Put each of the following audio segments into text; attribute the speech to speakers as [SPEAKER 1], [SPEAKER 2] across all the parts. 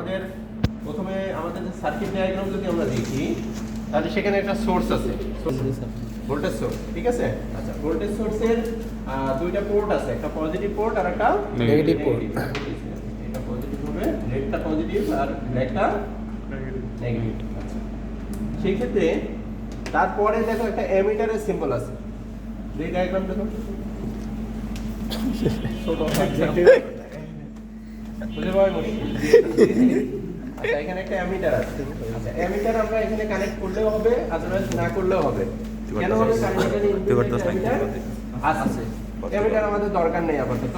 [SPEAKER 1] আমাদের প্রথমে আমাদের যে সার্কিট ডায়াগ্রাম যদি আমরা দেখি তাহলে সেখানে একটা সোর্স আছে, ভোল্টেজ সোর্স, ঠিক আছে। আচ্ছা, ভোল্টেজ সোর্সের দুইটা পোর্ট আছে, একটা পজিটিভ পোর্ট আর একটা
[SPEAKER 2] নেগেটিভ পোর্ট।
[SPEAKER 1] এটা পজিটিভ হবে, রেডটা পজিটিভ আর ব্ল্যাকটা নেগেটিভ। আচ্ছা, সেই ক্ষেত্রে তারপরে দেখো একটা এমিটারের সিম্বল আছে, এই ডায়াগ্রাম দেখো ছোট বুঝতে পারবে মুশকিল। আচ্ছা, এখানে একটা অ্যামিটার আছে। আচ্ছা, অ্যামিটার আমরা এখানে কানেক্ট করলেও হবে, আদারওয়াইজ না করলেও হবে। কেন হবে? কারণ এখানে অ্যামিটার আছে। অ্যামিটার আমাদের দরকার নেই আপাতত।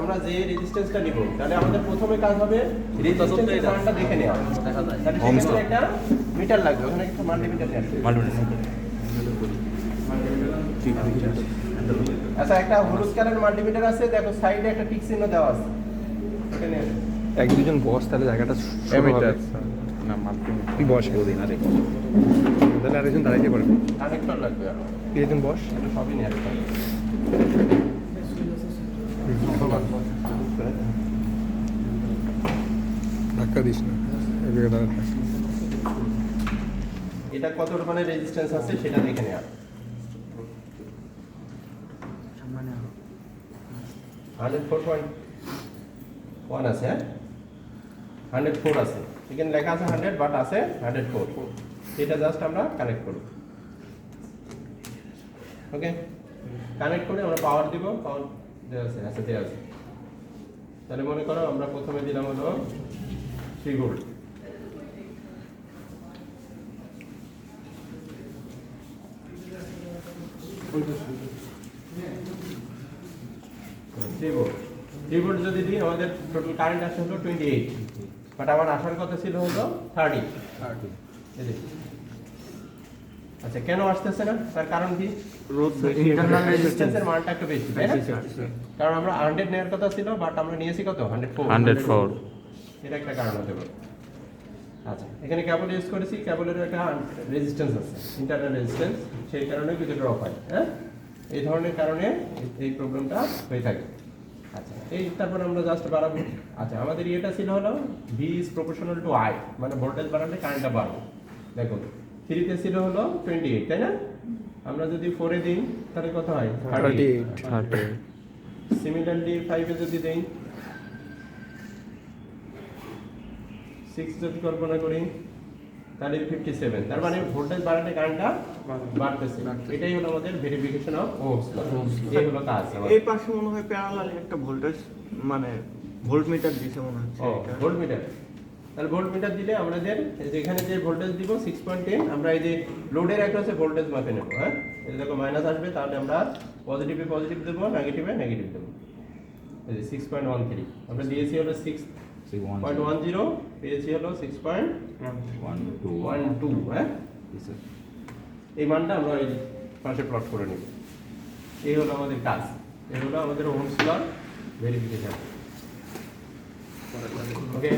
[SPEAKER 1] আমরা যে রেজিস্ট্যান্সটা নিব, তাহলে আমাদের প্রথমে কাজ হবে রেজিস্ট্যান্সের মানটা দেখে নেওয়া। তাহলে সেখানে একটা মিটার লাগবে, ওখানে একটা মাল্টিমিটার নিয়ে আসবে। আচ্ছা, একটা হলুদ কালার মাল্টিমিটার আছে, দেখো সাইডে একটা টিক চিহ্ন দেওয়া আছে, ওটা নিয়ে আসবে।
[SPEAKER 2] এক দুজন বস তাহলে জায়গাটা
[SPEAKER 3] এমিটার না মাল্টিমিটার
[SPEAKER 2] তুই বস দিন আরে তাহলে আরেকজন দাঁড়াইতে পারবে
[SPEAKER 1] কানেক্টর লাগবে আর
[SPEAKER 2] একজন বস
[SPEAKER 1] এটা সবই নিয়ে আসতে হবে।
[SPEAKER 2] ধাক্কা দিস না এই জায়গাটা
[SPEAKER 1] এটা কত মানে রেজিস্ট্যান্স আছে সেটা দেখে নেওয়া। 104.1 আছে, হ্যাঁ 104 আছে, এখানে লেখা আছে 100 বাট আছে 104। এটা জাস্ট আমরা কানেক্ট করব। ওকে, কানেক্ট করে আমরা পাওয়ার দিব, পাওয়ার দেওয়া আছে, আচ্ছা দেওয়া আছে। তাহলে মনে করো আমরা প্রথমে দিলাম হলো 3 ভোল্ট, থ্রি ভোল্ট যদি দিই আমাদের টোটাল কারেন্ট আসে হলো 28, বাট আমার আসার কথা ছিল হলো 30। আচ্ছা, কেন আসতেছে না? তার কারণ কি? ইন্টারনাল রেজিস্ট্যান্সের মানটা একটু বেশি, তাই না? কারণ আমরা 100 নেওয়ার কথা ছিল, বাট আমরা নিয়েছি কত? 104। এটা একটা কারণ হতে পারে। আচ্ছা, এখানে কেবল ইউজ করেছি, কেবলের একটা রেজিস্ট্যান্স আছে, ইন্টারনাল রেজিস্ট্যান্স, সেই কারণে কিছু ড্রপ হয়। হ্যাঁ, এই ধরনের কারণে এই প্রবলেমটা হয়ে থাকে। আচ্ছা, এই তারপর আমরা জাস্ট বাড়াবো। আচ্ছা, আমাদের এটা ছিল হলো V is proportional to I, মানে ভোল্টেজ বাড়ালে কারেন্টটা বাড়বে। দেখো 3 তে ছিল হলো 28, তাই না? আমরা যদি 4 এ দিই তাহলে কত হয়? 38। সিমিলারলি 5 এ যদি দেই, 6 যদি কল্পনা করি তাহলে 57। তার মানে ভোল্টেজ বাড়ালে কারেন্টটা বাড়তেছে। এটাই হলো আমাদের ভেরিফিকেশন অফ ওহমস ল। এই হলো কাজ।
[SPEAKER 4] এই পাশে মনে হয় প্যারালাল একটা ভোল্টেজ মানে ভোল্টমিটার দিছে মনে হচ্ছে।
[SPEAKER 1] ভোল্টমিটার, তাহলে ভোল্টমিটার দিলে আমাদের যেখানে যে ভোল্টেজ দিব 6.10, আমরা এই যে লোডের অ্যাক্রসে ভোল্টেজ মাপে নেব। হ্যাঁ, এটা দেখো মাইনাস আসবে, তাহলে আমরা পজিটিভে পজিটিভ দেবো, নেগেটিভে নেগেটিভ দেবো। এই যে 6.13 আমরা দিয়েছি হলো 6.10, পেয়েছি হলো 6.12। হ্যাঁ, এই মানটা আমরা এই পাশে প্লট করে নেব। এই হলো আমাদের কাজ, এই হলো আমাদের ওহমস ল ভেরিফিকেশন। ওকে।